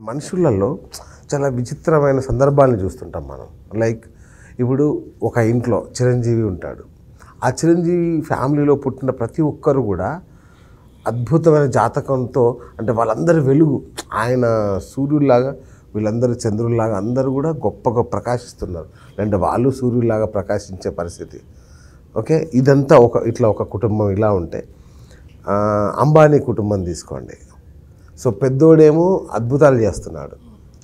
మనుషులలో చాలా విచిత్రమైన సందర్భాలను చూస్తుంటాం మనం. లైక్ ఇప్పుడు ఒక ఇంట్లో చిరంజీవి ఉంటాడు. ఆ చిరంజీవి ఫ్యామిలీలో పుట్టిన ప్రతి ఒక్కరు కూడా అద్భుతమైన జాతకంతో, అంటే వాళ్ళందరూ వెలుగు, ఆయన సూర్యుల్లాగా, వీళ్ళందరూ చంద్రుల్లాగా అందరూ కూడా గొప్పగా ప్రకాశిస్తున్నారు. అంటే వాళ్ళు సూర్యుల్లాగా ప్రకాశించే పరిస్థితి. ఓకే, ఇదంతా ఒక కుటుంబం ఇలా ఉంటే, అంబానీ కుటుంబం తీసుకోండి. సో పెద్దోడేమో అద్భుతాలు చేస్తున్నాడు,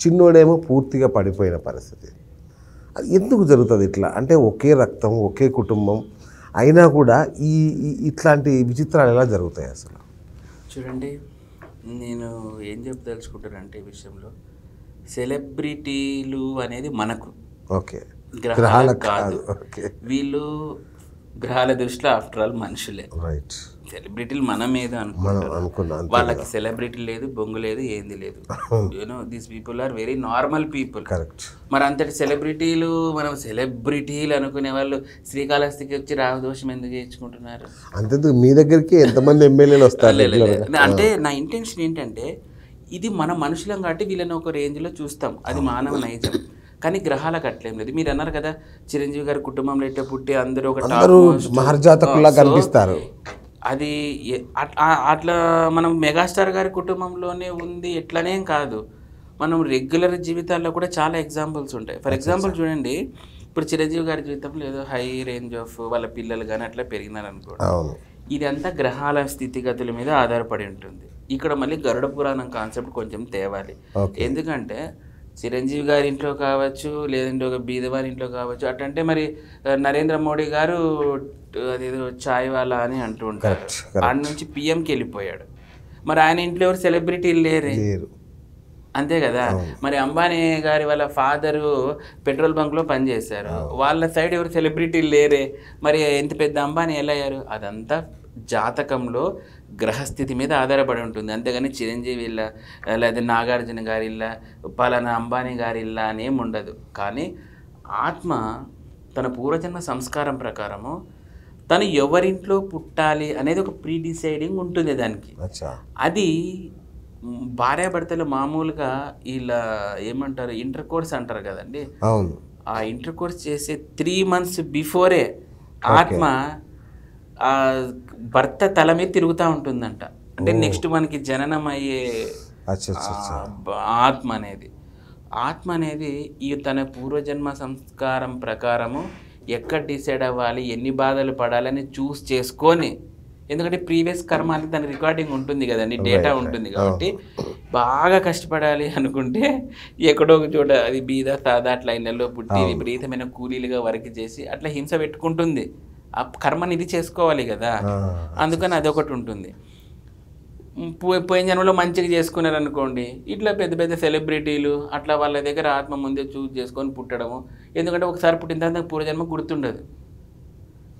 చిన్నోడేమో పూర్తిగా పడిపోయిన పరిస్థితి. అది ఎందుకు జరుగుతుంది ఇట్లా? అంటే ఒకే రక్తం, ఒకే కుటుంబం అయినా కూడా ఇట్లాంటి విచిత్రాలు ఎలా జరుగుతాయి అసలు? చూడండి, నేను ఏం చెప్పదలుచుకుంటానంటే ఈ విషయంలో, సెలబ్రిటీలు అనేది మనకు, ఓకే, గ్రహాలకు కాదు. వీళ్ళు గ్రహాల దృష్టిలో ఆఫ్టర్ ఆల్ మనుషులే. రైట్. సెలబ్రిటీలు మనం ఏదో అనుకుంటాం, వాళ్ళకి సెలబ్రిటీ లేదు, బొంగు లేదు, ఏంది లేదు. You know these people are very normal people. Correct. మరి అంతటి సెలబ్రిటీలు, మనం సెలబ్రిటీలు అనుకునే వాళ్ళు శ్రీకాళహస్తికి వచ్చి రాహుదోషం ఎందుకు చేయించుకుంటున్నారు? అంతేందుకు మీ దగ్గరికి ఎంతమంది ఎమ్మెల్యేలు వస్తారు? అంటే నా ఇంటెన్షన్ ఏంటంటే, ఇది మన మనుషులం కాబట్టి వీళ్ళని ఒక రేంజ్లో చూస్తాం, అది మానవ నైజం. కానీ గ్రహాలకు అట్లేం లేదు. మీరు అన్నారు కదా, చిరంజీవి గారి కుటుంబంలో ఇట్లా పుట్టి అందరూ ఒక మహర్జాతకుల్లా కనిపిస్తారు. అది అట్లా మనం మెగాస్టార్ గారి కుటుంబంలోనే ఉంది ఎట్లనేం కాదు, మనం రెగ్యులర్ జీవితాల్లో కూడా చాలా ఎగ్జాంపుల్స్ ఉంటాయి. ఫర్ ఎగ్జాంపుల్ చూడండి, ఇప్పుడు చిరంజీవి గారి జీవితంలో ఏదో హై రేంజ్ ఆఫ్ వాళ్ళ పిల్లలు కానీ అట్లా పెరిగినారు అనుకోండి, ఇదంతా గ్రహాల స్థితిగతుల మీద ఆధారపడి ఉంటుంది. ఇక్కడ మళ్ళీ గరుడ పురాణం కాన్సెప్ట్ కొంచెం తేవాలి. ఎందుకంటే చిరంజీవి గారి ఇంట్లో కావచ్చు, లేదంటే ఒక బీదవారి ఇంట్లో కావచ్చు, అటంటే మరి నరేంద్ర మోడీ గారు అదేదో చాయ్ వాలా అని అంటూ ఉంటారు, ఆయన నుంచి పిఎంకి వెళ్ళిపోయాడు. మరి ఆయన ఇంట్లో ఎవరు సెలబ్రిటీలు లేరే, అంతే కదా. మరి అంబానీ గారి వాళ్ళ ఫాదరు పెట్రోల్ బంక్లో పనిచేశారు, వాళ్ళ సైడ్ ఎవరు సెలబ్రిటీలు లేరే. మరి ఎంత పెద్ద అంబానీ ఎలా అయ్యారు? అదంతా జాతకంలో గ్రహస్థితి మీద ఆధారపడి ఉంటుంది. అంతేగాని చిరంజీవి ఇల్లా, లేదా నాగార్జున గారి ఇల్లా, పలానా అంబానీ గారి ఇల్లా అనేం ఉండదు. కానీ ఆత్మ తన పూర్వజన్మ సంస్కారం ప్రకారము తను ఎవరింట్లో పుట్టాలి అనేది ఒక ప్రీ డిసైడింగ్ ఉంటుంది దానికి. అది భార్యాభర్తలు మామూలుగా ఇలా ఏమంటారు, ఇంటర్ కోర్స్ అంటారు కదండి. ఆ ఇంటర్ కోర్స్ చేసే 3 months బిఫోరే ఆత్మ ఆ భర్త తల మీద తిరుగుతూ ఉంటుందంట. అంటే నెక్స్ట్ మనకి జననం అయ్యే ఆత్మ అనేది ఈ తన పూర్వజన్మ సంస్కారం ప్రకారము ఎక్కడ డిసైడ్ అవ్వాలి, ఎన్ని బాధలు పడాలని చూస్ చేసుకొని, ఎందుకంటే ప్రీవియస్ కర్మ అనేది దాని రికార్డింగ్ ఉంటుంది కదండి, డేటా ఉంటుంది కాబట్టి బాగా కష్టపడాలి అనుకుంటే ఎక్కడో ఒక చోట అది బీద సాదా అట్లా ఇళ్ళల్లో పుట్టి విపరీతమైన కూలీలుగా వర్క్ చేసి అట్లా హింస పెట్టుకుంటుంది. ఆ కర్మని ఇది చేసుకోవాలి కదా, అందుకని అదొకటి ఉంటుంది. పోయిన జన్మలో మంచిగా చేసుకున్నారు అనుకోండి, ఇట్లా పెద్ద పెద్ద సెలబ్రిటీలు అట్లా వాళ్ళ దగ్గర ఆత్మ ముందే చూస్ చేసుకొని పుట్టడము. ఎందుకంటే ఒకసారి పుట్టిన తర్వాత పూర్వజన్మ గుర్తుండదు,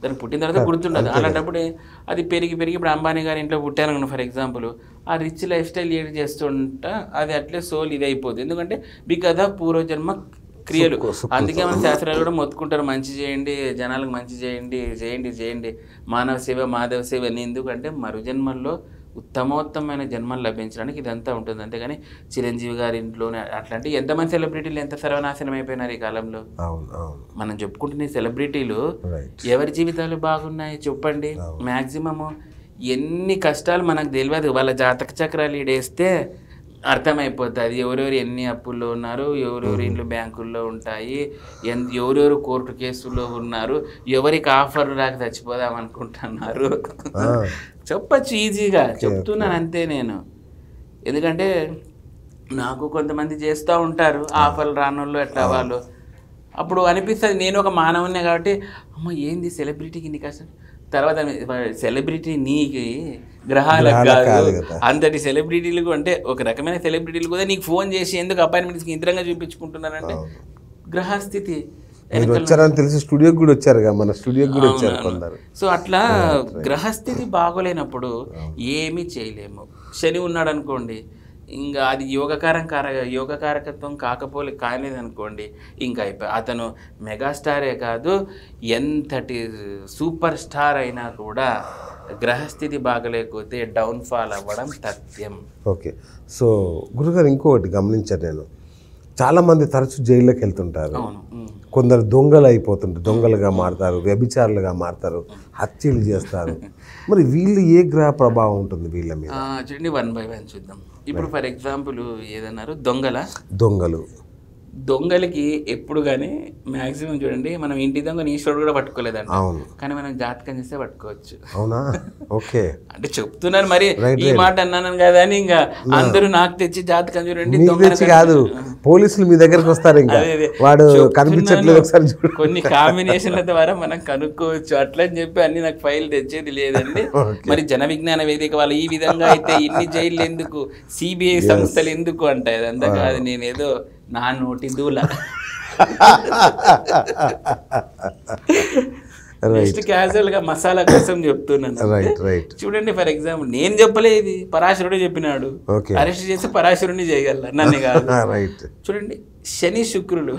దానికి పుట్టిన తర్వాత గుర్తుండదు. అలాంటప్పుడు అది పెరిగి ఇప్పుడు అంబానీ గారి ఇంట్లో పుట్టాను ఫర్ ఎగ్జాంపుల్, ఆ రిచ్ లైఫ్ స్టైల్ లీడ్ చేస్తుంటా అది అట్లే సోల్ ఇది అయిపోతుంది. ఎందుకంటే బికాజ్ ఆఫ్ పూర్వజన్మ క్రియలు. అందుకే మన శాస్త్రాలు కూడా మొత్తుకుంటారు, మంచి చేయండి, జనాలకు మంచి చేయండి, చేయండి, మానవ సేవ మాధవ సేవ అని. ఎందుకంటే మరుజన్మల్లో ఉత్తమోత్తమైన జన్మలు లభించడానికి ఇదంతా ఉంటుంది. అంతేగాని చిరంజీవి గారి ఇంట్లోనే అట్లాంటి ఎంతమంది సెలబ్రిటీలు ఎంత సర్వనాశనం అయిపోయినారు ఈ కాలంలో. మనం చెప్పుకుంటున్న సెలబ్రిటీలు ఎవరి జీవితాలు బాగున్నాయి చెప్పండి? మ్యాక్సిమము ఎన్ని కష్టాలు మనకు తెలియదు, వాళ్ళ జాతక చక్రాలు ఈడేస్తే అర్థమైపోతుంది. ఎవరెవరు ఎన్ని అప్పుల్లో ఉన్నారు, ఎవరెవరు ఇంట్లో బ్యాంకుల్లో ఉంటాయి, ఎవరెవరు కోర్టు కేసుల్లో ఉన్నారు, ఎవరికి ఆఫర్ రాక చచ్చిపోదాం అనుకుంటున్నారు. చెప్పచ్చు, ఈజీగా చెప్తున్నాను అంతే నేను. ఎందుకంటే నాకు కొంతమంది చేస్తూ ఉంటారు ఆఫర్లు రానోళ్ళు ఎట్లా వాళ్ళు, అప్పుడు అనిపిస్తుంది నేను ఒక మానవునే కాబట్టి అమ్మ ఏంది సెలబ్రిటీకి ఇన్ని కష్టం. తర్వాత సెలబ్రిటీ నీకు గ్రహాలకు కాదు, అంతటి సెలబ్రిటీలకు, అంటే ఒక రకమైన సెలబ్రిటీలు కూడా నీకు ఫోన్ చేసి ఎందుకు అపాయింట్మెంట్స్కి ఇంతరంగా చూపించుకుంటున్నారంటే గ్రహస్థితి. తెలిసి స్టూడియోకి కూడా వచ్చారు, మన స్టూడియోకి కూడా వచ్చారు. సో అట్లా గ్రహస్థితి బాగోలేనప్పుడు ఏమీ చేయలేము. శని ఉన్నాడు అనుకోండి, ఇంకా అది యోగకారకత్వం కాలేదనుకోండి, ఇంకా అయిపోయి అతను మెగాస్టారే కాదు, ఎంతటి సూపర్ స్టార్ అయినా కూడా గ్రహస్థితి బాగలేకపోతే డౌన్ఫాల్ అవ్వడం తథ్యం. ఓకే. సో గురుగారు ఇంకొకటి గమనించాను నేను, చాలామంది తరచూ జైల్లోకి వెళ్తుంటారు. అవును. కొందరు దొంగలు అయిపోతుంటారు, దొంగలుగా మారుతారు, వ్యభిచారులుగా మారుతారు, హత్యలు చేస్తారు. మరి వీళ్ళు ఏ గ్రహ ప్రభావం ఉంటుంది వీళ్ళ మీద? చూడండి, 1 by 1 చూద్దాం. ఇప్పుడు ఫర్ ఎగ్జాంపుల్ ఏదన్నారు, దొంగలు. దొంగలకి ఎప్పుడు కానీ మ్యాక్సిమం చూడండి, మనం ఇంటి దొంగని ఈశ్వరుడు కూడా పట్టుకోలేదండి. అవును. కానీ మనం జాతకం చేస్తే పట్టుకోవచ్చు. అవునా? ఓకే. అంటే చెప్తున్నాను మరి, ఈ మాట అన్నాను కదా అని ఇంకా అందరూ నాకు తెచ్చి జాతకం చూడండి కాదు, పోలీసులు మీ దగ్గరకు వస్తారు, ఇంకా వాడు కనిపించట్లేదు ఒకసారి కొన్ని కాంబినేషన్ల ద్వారా మనం కనుక్కోవచ్చు. అట్లా అని చెప్పి అన్ని నాకు ఫైల్ తెచ్చేది లేదండి. మరి జన విజ్ఞాన వేదిక వాళ్ళు ఈ విధంగా అయితే ఇన్ని జైళ్ళు ఎందుకు, సిబిఐ సంస్థలు ఎందుకు అంటాయి, అదంతా కాదు, నేనేదో నా నోటి దూల జస్ట్ క్యాజువల్ గా మసాలా కోసం చెప్తున్నాను. చూడండి, ఫర్ ఎగ్జాంపుల్ నేను చెప్పలేదు, పరాశరుడు చెప్పినాడు. అరెస్ట్ చేసి పరాశరుడిని చేయగల, నన్ను కాదు. చూడండి, శని శుక్రులు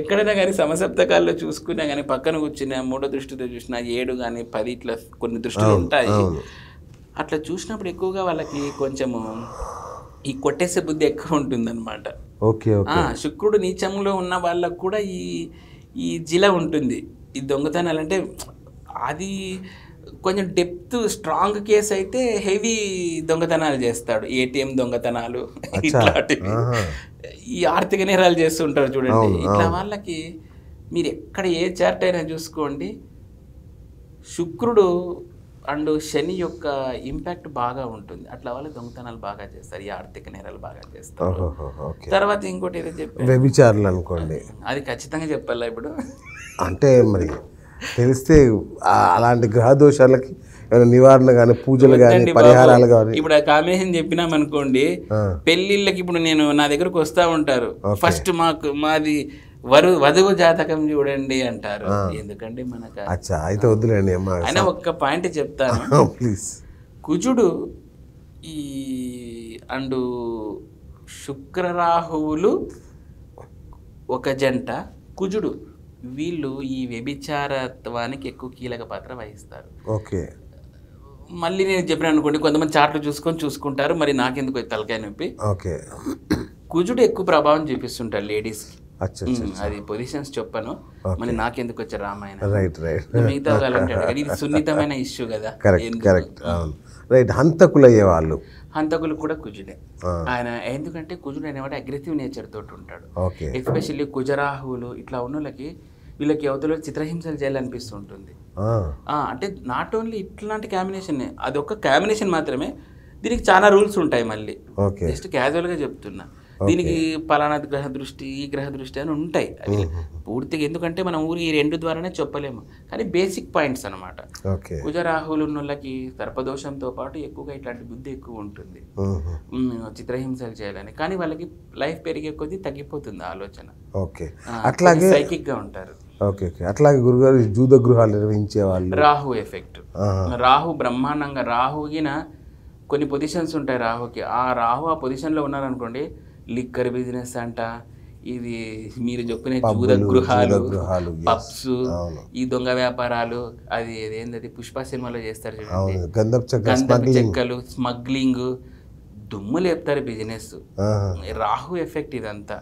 ఎక్కడైనా కానీ సమసప్తకాల్లో చూసుకున్నా కానీ పక్కన కూర్చున్నా, 3వ దృష్టితో చూసినా 7 కానీ 10 ఇట్లా కొన్ని దృష్టిలు ఉంటాయి. అట్లా చూసినప్పుడు ఎక్కువగా వాళ్ళకి కొంచెము ఈ కొట్టేసే బుద్ధి ఎక్కువ ఉంటుందన్నమాట. శుక్రుడు నీచంలో ఉన్న వాళ్ళకు కూడా ఈ జిల ఉంటుంది. ఈ దొంగతనాలు అంటే అది కొంచెం డెప్త్ స్ట్రాంగ్ కేసు అయితే హెవీ దొంగతనాలు చేస్తాడు. ఏటీఎం దొంగతనాలు ఇట్లాంటివి, ఈ ఆర్థిక నేరాలు చేస్తుంటారు చూడండి. ఇట్లా వాళ్ళకి మీరు ఎక్కడ ఏ చార్ట్ అయినా చూసుకోండి, శుక్రుడు అండ్ శని యొక్క ఇంపాక్ట్ బాగా ఉంటుంది. అట్లా వాళ్ళు దొంగతనాలు బాగా చేస్తారు, ఈ ఆర్థిక నేరాలు బాగా చేస్తారు. తర్వాత ఇంకోటి ఏదో చెప్పారు, వ్యభిచారులు అనుకోండి, అది ఖచ్చితంగా చెప్పాలా ఇప్పుడు? అంటే మరి తెలిస్తే అలాంటి గ్రహ దోషాలకి నివారణ కానీ, పూజలు కానీ, పరిహారాలు కానీ. ఇప్పుడు ఆ కాంబినేషన్ చెప్పినామనుకోండి, పెళ్ళిళ్ళకి ఇప్పుడు నేను నా దగ్గరకు వస్తూ ఉంటారు, ఫస్ట్ మాది వధువు జాతకం చూడండి అంటారు. ఎందుకంటే మనకు అయితే వద్దులేండి. అయినా ఒక్క పాయింట్ చెప్తాను ప్లీజ్. కుజుడు ఈ అండ్ శుక్రరాహువులు ఒక జంట, కుజుడు వీళ్ళు ఈ వ్యభిచారత్వానికి ఎక్కువ కీలక పాత్ర వహిస్తారు. ఓకే. మళ్ళీ నేను చెప్పిన అనుకోండి, కొంతమంది చార్ట్లు చూసుకుంటారు, మరి నాకెందుకు తలకాయ నొప్పి. ఓకే. కుజుడు ఎక్కువ ప్రభావం చూపిస్తుంటారు లేడీస్కి. అది పొజిషన్స్ చెప్పను, మరి నాకెందుకు వచ్చే రామాయణ మిగతా ఇది సున్నితమైన ఇష్యూ కదా. హంతకులు కూడా కుజుడే. ఆయన ఎందుకంటే కుజుడు అనేవాడు అగ్రెసివ్ నేచర్ తోటి ఉంటాడు. ఎస్పెషల్లీ కుజరాహువులు ఇట్లా ఉన్న వాళ్ళకి, వీళ్ళకి అవతల చిత్రహింసలు చేయాలనిపిస్తుంటుంది. అంటే నాట్ ఓన్లీ ఇట్లాంటి కాంబినేషన్, అది ఒక కాంబినేషన్ మాత్రమే, దీనికి చాలా రూల్స్ ఉంటాయి. మళ్ళీ జస్ట్ క్యాజువల్గా చెప్తున్నా, దీనికి పలానా గ్రహ దృష్టి, ఈ గ్రహ దృష్టి అని ఉంటాయి. అవి పూర్తిగా ఎందుకంటే మనం ఊరి ఈ 2 ద్వారానే చెప్పలేము, కానీ బేసిక్ పాయింట్స్ అనమాట. కుజరాహువులు ఉన్న వాళ్ళకి సర్పదోషంతో పాటు ఎక్కువగా ఇట్లాంటి బుద్ధి ఎక్కువ ఉంటుంది, చిత్రహింసలు చేయాలని. కానీ వాళ్ళకి లైఫ్ పెరిగే కొద్దీ తగ్గిపోతుంది ఆలోచన, అట్లాగే సైకిక్ గా ఉంటారు. అట్లాగే గురుగారు జూద గృహాలు నిర్వహించే వాళ్ళు, రాహు ఎఫెక్ట్. రాహు బ్రహ్మాండంగా, రాహుగిన కొన్ని పొజిషన్స్ ఉంటాయి రాహుకి. రాహు ఆ పొజిషన్లో ఉన్నారనుకోండి, లిక్కర్ బిజినెస్ అంట, ఇది మీరు చెప్పిన జూద గృహాలు, పబ్స్, ఈ దొంగ వ్యాపారాలు, అది ఏంటది పుష్ప సినిమాలో చేస్తారు చూడండి, గంధపు చెక్కలు, స్మగ్లింగ్, దుమ్ము లేపుతారు బిజినెస్. రాహు ఎఫెక్ట్ ఇదంతా.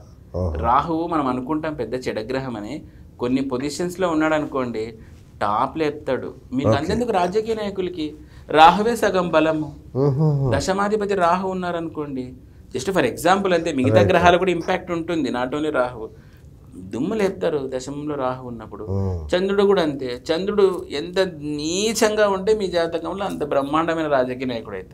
రాహువు మనం అనుకుంటాం పెద్ద చెడగ్రహం అని, కొన్ని పొజిషన్స్లో ఉన్నాడు అనుకోండి టాప్ లేపుతాడు. మీకు అంతేందుకు రాజకీయ నాయకులకి రాహువే సగం బలము. దశమాధిపతి రాహు ఉన్నారనుకోండి, జస్ట్ ఫర్ ఎగ్జాంపుల్ అంతే, మిగతా గ్రహాలు కూడా ఇంపాక్ట్ ఉంటుంది, నాట్ ఓన్లీ రాహు. దుమ్ము లేపుతారు దశమంలో రాహు ఉన్నప్పుడు. చంద్రుడు కూడా అంతే, చంద్రుడు ఎంత నీచంగా ఉంటే మీ జాతకంలో అంత బ్రహ్మాండమైన రాజకీయ నాయకుడు అవుతారు.